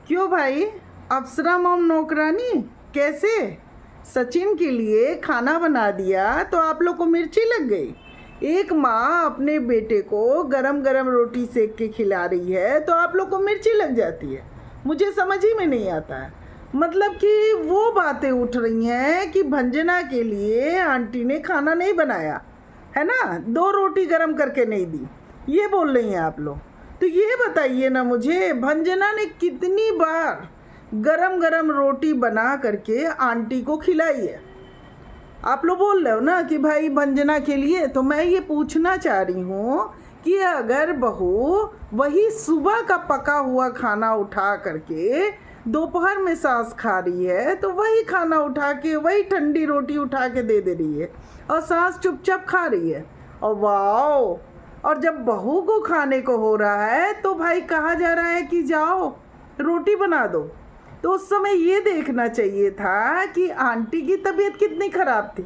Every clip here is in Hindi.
क्यों भाई? अप्सरा मॉम नौकरानी कैसे? सचिन के लिए खाना बना दिया तो आप लोग को मिर्ची लग गई। एक माँ अपने बेटे को गरम गरम रोटी सेक के खिला रही है तो आप लोग को मिर्ची लग जाती है। मुझे समझ ही में नहीं आता है। मतलब कि वो बातें उठ रही हैं कि भंजना के लिए आंटी ने खाना नहीं बनाया है ना, 2 रोटी गरम करके नहीं दी, ये बोल रही हैं आप लोग। तो ये बताइए ना मुझे, भंजना ने कितनी बार गरम गरम रोटी बना करके आंटी को खिलाई है? आप लोग बोल रहे हो ना कि भाई भंजना के लिए, तो मैं ये पूछना चाह रही हूँ कि अगर बहू वही सुबह का पका हुआ खाना उठा करके दोपहर में सास खा रही है तो वही खाना उठा के, वही ठंडी रोटी उठा के दे रही है और सास चुपचाप खा रही है। और वाह, और जब बहू को खाने को हो रहा है तो भाई कहा जा रहा है कि जाओ रोटी बना दो। तो उस समय ये देखना चाहिए था कि आंटी की तबीयत कितनी ख़राब थी,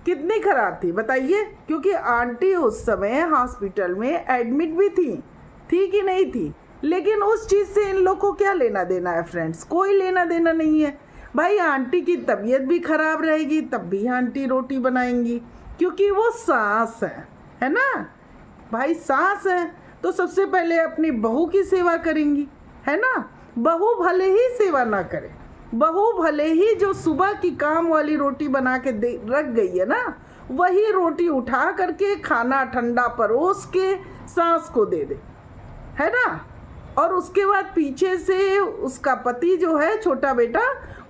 कितनी ख़राब थी बताइए, क्योंकि आंटी उस समय हॉस्पिटल में एडमिट भी थी कि नहीं थी। लेकिन उस चीज़ से इन लोग को क्या लेना देना है फ्रेंड्स? कोई लेना देना नहीं है भाई। आंटी की तबीयत भी ख़राब रहेगी तब भी आंटी रोटी बनाएंगी, क्योंकि वो सास है ना भाई, सास है तो सबसे पहले अपनी बहू की सेवा करेंगी, है ना। बहू भले ही सेवा ना करे, बहू भले ही जो सुबह की काम वाली रोटी बना के दे रख गई है ना, वही रोटी उठा करके खाना ठंडा परोस के सास को दे दे, है ना। और उसके बाद पीछे से उसका पति जो है, छोटा बेटा,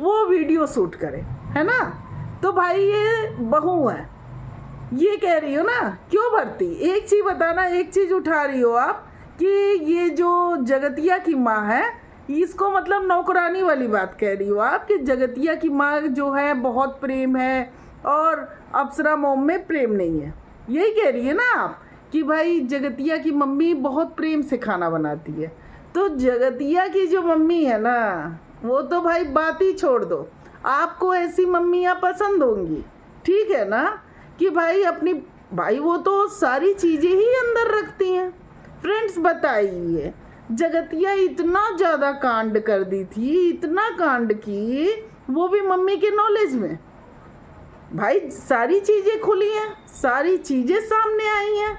वो वीडियो शूट करे, है ना। तो भाई ये बहू है, ये कह रही हो ना, क्यों भरती? एक चीज़ बताना, एक चीज़ उठा रही हो आप कि ये जो जगतिया की माँ है, इसको मतलब नौकरानी वाली बात कह रही हो आप कि जगतिया की माँ जो है बहुत प्रेम है और अप्सरा मोम में प्रेम नहीं है। यही कह रही है ना आप कि भाई जगतिया की मम्मी बहुत प्रेम से खाना बनाती है। तो जगतिया की जो मम्मी है ना, वो तो भाई बात ही छोड़ दो, आपको ऐसी मम्मियाँ पसंद होंगी, ठीक है ना, कि भाई अपनी, भाई वो तो सारी चीज़ें ही अंदर रखती हैं। फ्रेंड्स बताइए, जगतिया इतना ज़्यादा कांड कर दी थी, इतना कांड की, वो भी मम्मी के नॉलेज में। भाई सारी चीज़ें खुली हैं, सारी चीज़ें सामने आई हैं।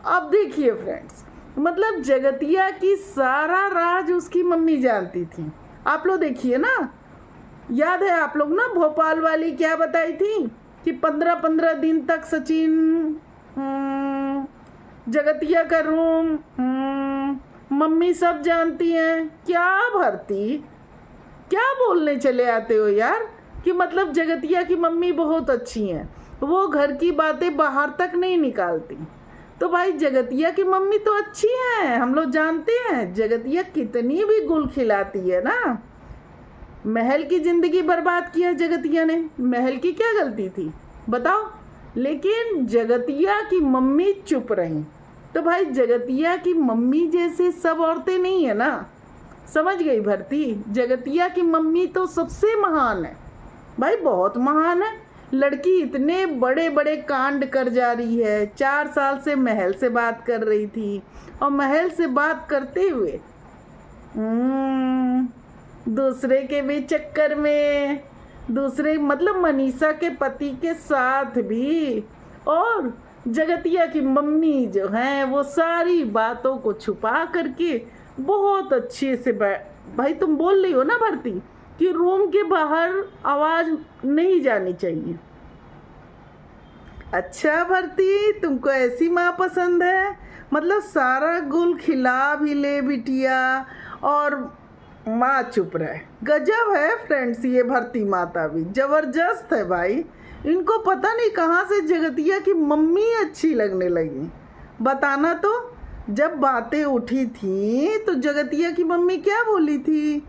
अब देखिए फ्रेंड्स, मतलब जगतिया की सारा राज उसकी मम्मी जानती थी। आप लोग देखिए ना, याद है आप लोग ना, भोपाल वाली क्या बताई थी कि 15-15 दिन तक सचिन, जगतिया का रूम, मम्मी सब जानती हैं। क्या भरती, क्या बोलने चले आते हो यार कि मतलब जगतिया की मम्मी बहुत अच्छी हैं, वो घर की बातें बाहर तक नहीं निकालती। तो भाई जगतिया की मम्मी तो अच्छी है, हम लोग जानते हैं। जगतिया कितनी भी गुल खिलाती है ना। महल की ज़िंदगी बर्बाद किया जगतिया ने, महल की क्या गलती थी बताओ? लेकिन जगतिया की मम्मी चुप रही। तो भाई जगतिया की मम्मी जैसे सब औरतें नहीं है ना, समझ गई भरती? जगतिया की मम्मी तो सबसे महान है भाई, बहुत महान है। लड़की इतने बड़े बड़े कांड कर जा रही है, 4 साल से महल से बात कर रही थी, और महल से बात करते हुए दूसरे के भी चक्कर में, दूसरे मतलब मनीषा के पति के साथ भी, और जगतिया की मम्मी जो हैं वो सारी बातों को छुपा करके बहुत अच्छे से भाई तुम बोल रही हो ना भरती कि रूम के बाहर आवाज़ नहीं जानी चाहिए। अच्छा भरती, तुमको ऐसी माँ पसंद है? मतलब सारा गुल खिला भी ले बिटिया और माँ चुप रहे। गजब है फ्रेंड्स, ये भरती माता भी ज़बरदस्त है भाई। इनको पता नहीं कहाँ से जगतिया की मम्मी अच्छी लगने लगी। बताना तो, जब बातें उठी थी तो जगतिया की मम्मी क्या बोली थी?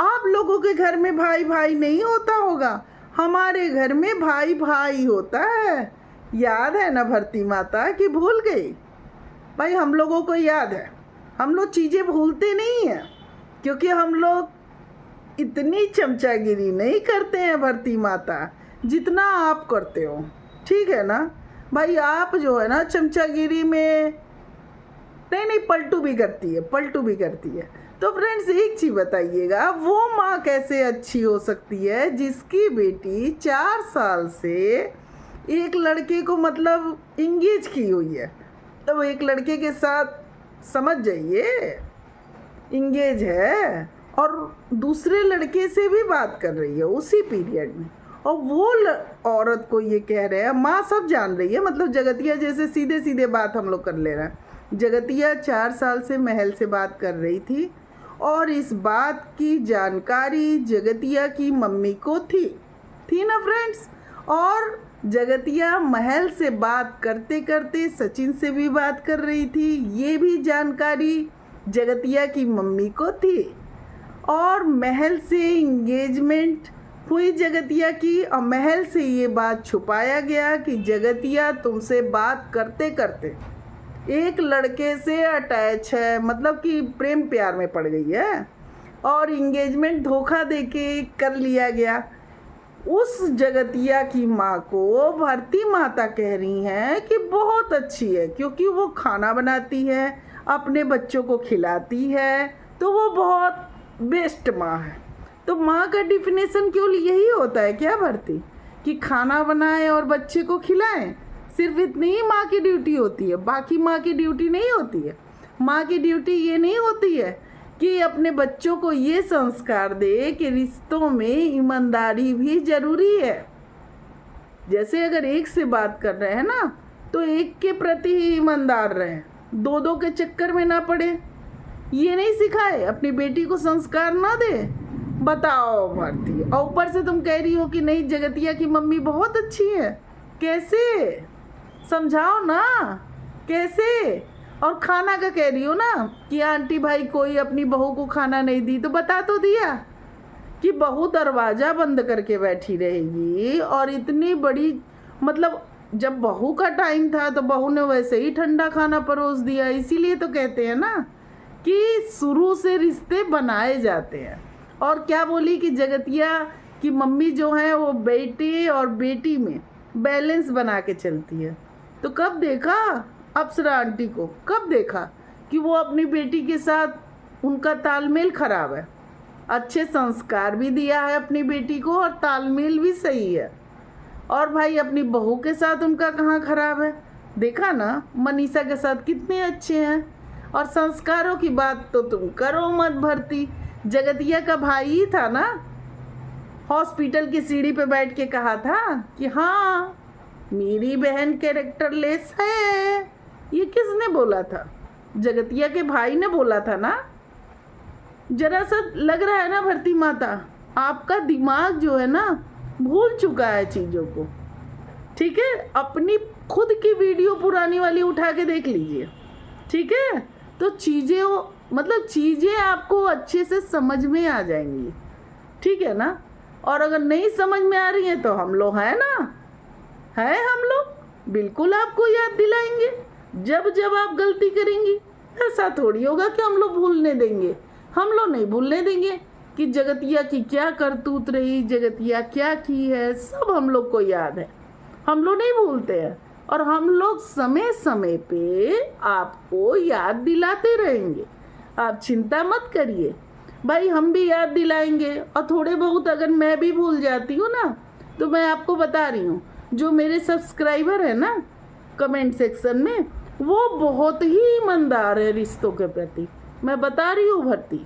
आप लोगों के घर में भाई भाई नहीं होता होगा, हमारे घर में भाई भाई होता है। याद है ना भरती माता कि भूल गई? भाई हम लोगों को याद है, हम लोग चीज़ें भूलते नहीं हैं, क्योंकि हम लोग इतनी चमचागिरी नहीं करते हैं भरती माता जितना आप करते हो, ठीक है ना भाई। आप जो है ना चमचागिरी में नहीं, पलटू भी करती है, पलटू भी करती है। तो फ्रेंड्स एक चीज़ बताइएगा, वो माँ कैसे अच्छी हो सकती है जिसकी बेटी 4 साल से एक लड़के को मतलब इंगेज की हुई है। तो एक लड़के के साथ समझ जाइए इंगेज है और दूसरे लड़के से भी बात कर रही है उसी पीरियड में, और वो औरत को ये कह रहे हैं, माँ सब जान रही है, मतलब जगतिया जैसे सीधे सीधे बात हम लोग कर ले रहे हैं। जगतिया 4 साल से महल से बात कर रही थी और इस बात की जानकारी जगतिया की मम्मी को थी ना फ्रेंड्स। और जगतिया महल से बात करते करते सचिन से भी बात कर रही थी, ये भी जानकारी जगतिया की मम्मी को थी। और महल से इंगेजमेंट हुई जगतिया की, और महल से ये बात छुपाया गया कि जगतिया तुमसे बात करते करते एक लड़के से अटैच है, मतलब कि प्रेम प्यार में पड़ गई है, और इंगेजमेंट धोखा देके कर लिया गया। उस जगतिया की माँ को भारती माता कह रही हैं कि बहुत अच्छी है, क्योंकि वो खाना बनाती है, अपने बच्चों को खिलाती है, तो वो बहुत बेस्ट माँ है। तो माँ का डिफिनेशन केवल यही होता है क्या भारती, कि खाना बनाए और बच्चे को खिलाएं? सिर्फ इतनी ही माँ की ड्यूटी होती है, बाकी माँ की ड्यूटी नहीं होती है। माँ की ड्यूटी ये नहीं होती है कि अपने बच्चों को ये संस्कार दे कि रिश्तों में ईमानदारी भी ज़रूरी है। जैसे अगर एक से बात कर रहे हैं ना, तो एक के प्रति ही ईमानदार रहें, दो के चक्कर में ना पड़े। ये नहीं सिखाए, अपनी बेटी को संस्कार ना दे। बताओ भारती, और ऊपर से तुम कह रही हो कि नहीं जगतिया की मम्मी बहुत अच्छी है। कैसे? समझाओ ना कैसे। और खाना का कह रही हो ना कि आंटी भाई कोई अपनी बहू को खाना नहीं दी, तो बता तो दिया कि बहू दरवाज़ा बंद करके बैठी रहेगी। और इतनी बड़ी, मतलब जब बहू का टाइम था तो बहू ने वैसे ही ठंडा खाना परोस दिया। इसीलिए तो कहते हैं ना कि शुरू से रिश्ते बनाए जाते हैं। और क्या बोली कि जगतिया की मम्मी जो है वो बेटे और बेटी में बैलेंस बना के चलती है। तो कब देखा अप्सरा आंटी को, कब देखा कि वो अपनी बेटी के साथ उनका तालमेल खराब है? अच्छे संस्कार भी दिया है अपनी बेटी को और तालमेल भी सही है। और भाई अपनी बहू के साथ उनका कहाँ खराब है? देखा ना मनीषा के साथ कितने अच्छे हैं। और संस्कारों की बात तो तुम करो मत भरती। जगतिया का भाई ही था ना, हॉस्पिटल की सीढ़ी पे बैठ के कहा था कि हाँ मेरी बहन कैरेक्टरलेस है। ये किसने बोला था? जगतिया के भाई ने बोला था ना। जरा सा लग रहा है ना भरती माता, आपका दिमाग जो है ना भूल चुका है चीज़ों को। ठीक है, अपनी खुद की वीडियो पुरानी वाली उठा के देख लीजिए। ठीक है, तो चीज़ें आपको अच्छे से समझ में आ जाएंगी। ठीक है ना। और अगर नहीं समझ में आ रही है तो हम लोग हैं ना, हैं हम लोग, बिल्कुल आपको याद दिलाएंगे जब जब आप गलती करेंगी। ऐसा थोड़ी होगा कि हम लोग भूलने देंगे। हम लोग नहीं भूलने देंगे कि जगतिया की क्या करतूत रही, जगतिया क्या की है, सब हम लोग को याद है। हम लोग नहीं भूलते हैं, और हम लोग समय समय पे आपको याद दिलाते रहेंगे। आप चिंता मत करिए भाई, हम भी याद दिलाएंगे। और थोड़े बहुत अगर मैं भी भूल जाती हूँ ना, तो मैं आपको बता रही हूँ, जो मेरे सब्सक्राइबर है ना कमेंट सेक्शन में, वो बहुत ही ईमानदार है रिश्तों के प्रति। मैं बता रही हूँ भरती,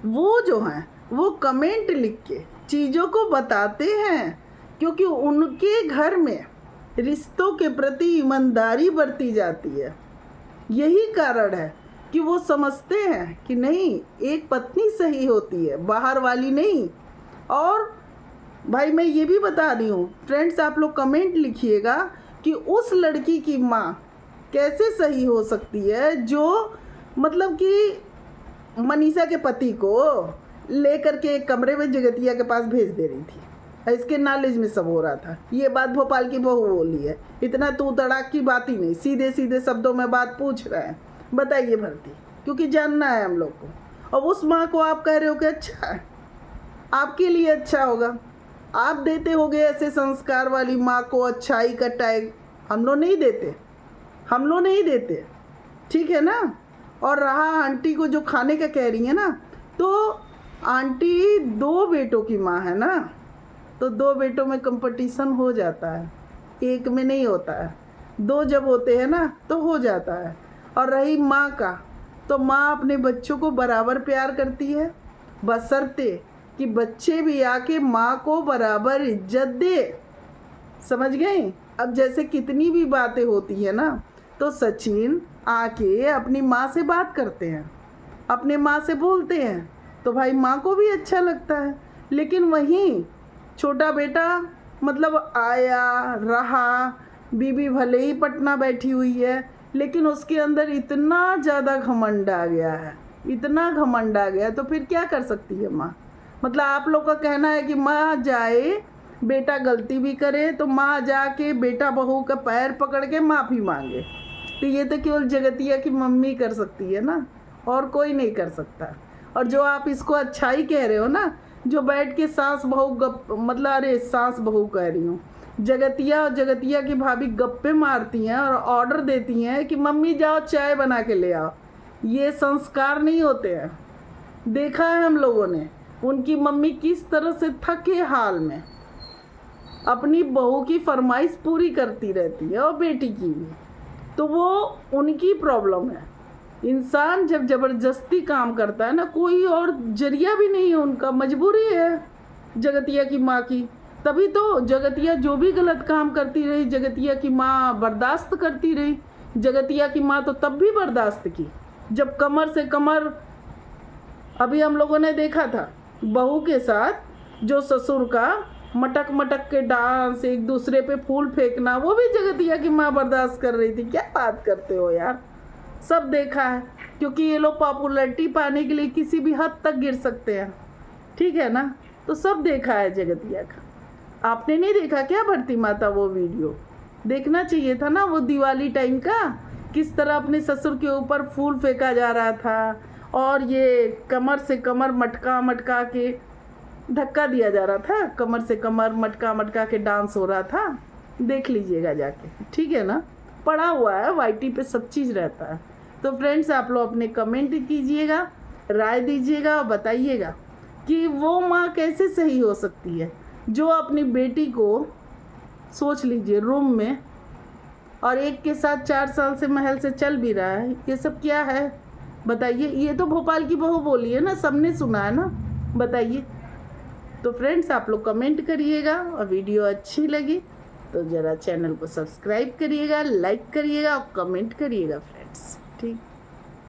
वो जो हैं वो कमेंट लिख के चीज़ों को बताते हैं, क्योंकि उनके घर में रिश्तों के प्रति ईमानदारी बरती जाती है। यही कारण है कि वो समझते हैं कि नहीं, एक पत्नी सही होती है, बाहर वाली नहीं। और भाई मैं ये भी बता रही हूँ फ्रेंड्स, आप लोग कमेंट लिखिएगा कि उस लड़की की माँ कैसे सही हो सकती है जो मतलब कि मनीषा के पति को लेकर के एक कमरे में जगतिया के पास भेज दे रही थी। इसके नॉलेज में सब हो रहा था। ये बात भोपाल की बहू बोली है, इतना तू तड़ाक की बात ही नहीं, सीधे सीधे शब्दों में बात पूछ रहे हैं। बताइए भरती, क्योंकि जानना है हम लोग को। और उस माँ को आप कह रहे हो कि अच्छा है, आपके लिए अच्छा होगा, आप देते होगे ऐसे संस्कार वाली माँ को अच्छाई का टैग। हम लोग नहीं देते, हम लोग नहीं देते। ठीक है ना। और रहा आंटी को जो खाने का कह रही है ना, तो आंटी 2 बेटों की माँ है ना, तो 2 बेटों में कंपटीशन हो जाता है, एक में नहीं होता है। 2 जब होते हैं ना तो हो जाता है। और रही माँ का, तो माँ अपने बच्चों को बराबर प्यार करती है, बशर्ते कि बच्चे भी आके माँ को बराबर इज्जत दे। समझ गए? अब जैसे कितनी भी बातें होती है ना, तो सचिन आके अपनी माँ से बात करते हैं, अपने माँ से बोलते हैं, तो भाई माँ को भी अच्छा लगता है। लेकिन वहीं छोटा बेटा मतलब आया रहा, बीबी भले ही पटना बैठी हुई है, लेकिन उसके अंदर इतना ज़्यादा घमंड आ गया है, इतना घमंड आ गया, तो फिर क्या कर सकती है माँ? मतलब आप लोग का कहना है कि माँ जाए, बेटा गलती भी करे तो माँ जाके बेटा बहू का पैर पकड़ के माफ़ी मांगे, तो ये तो केवल जगतिया की मम्मी कर सकती है ना, और कोई नहीं कर सकता। और जो आप इसको अच्छाई कह रहे हो ना, जो बैठ के सास बहू मतलब अरे सास बहू कह रही हूँ, जगतिया और जगतिया की भाभी गप्पे मारती हैं और ऑर्डर देती हैं कि मम्मी जाओ चाय बना के ले आओ। ये संस्कार नहीं होते हैं। देखा है हम लोगों ने उनकी मम्मी किस तरह से थके हाल में अपनी बहू की फरमाइश पूरी करती रहती है, और बेटी की भी। तो वो उनकी प्रॉब्लम है। इंसान जब ज़बरदस्ती काम करता है ना, कोई और जरिया भी नहीं है, उनका मजबूरी है जगतिया की माँ की। तभी तो जगतिया जो भी गलत काम करती रही, जगतिया की माँ बर्दाश्त करती रही। जगतिया की माँ तो तब भी बर्दाश्त की जब कमर से कमर, अभी हम लोगों ने देखा था बहू के साथ जो ससुर का मटक मटक के डांस, एक दूसरे पे फूल फेंकना, वो भी जगतिया की माँ बर्दाश्त कर रही थी। क्या बात करते हो यार, सब देखा है। क्योंकि ये लोग पॉपुलैरिटी पाने के लिए किसी भी हद तक गिर सकते हैं, ठीक है ना? तो सब देखा है जगतिया का। आपने नहीं देखा क्या भरती माता वो वीडियो? देखना चाहिए था ना, वो दिवाली टाइम का, किस तरह अपने ससुर के ऊपर फूल फेंका जा रहा था, और ये कमर से कमर मटका मटका के धक्का दिया जा रहा था, कमर से कमर मटका मटका के डांस हो रहा था। देख लीजिएगा जाके, ठीक है ना? पड़ा हुआ है वाईटी पे, सब चीज़ रहता है। तो फ्रेंड्स, आप लोग अपने कमेंट कीजिएगा, राय दीजिएगा और बताइएगा कि वो माँ कैसे सही हो सकती है जो अपनी बेटी को, सोच लीजिए, रूम में और एक के साथ 4 साल से महल से चल भी रहा है। ये सब क्या है बताइए? ये तो भोपाल की बहू बोली है ना, सबने सुना है ना, बताइए। तो फ्रेंड्स, आप लोग कमेंट करिएगा, और वीडियो अच्छी लगी तो ज़रा चैनल को सब्सक्राइब करिएगा, लाइक करिएगा और कमेंट करिएगा फ्रेंड्स, ठीक।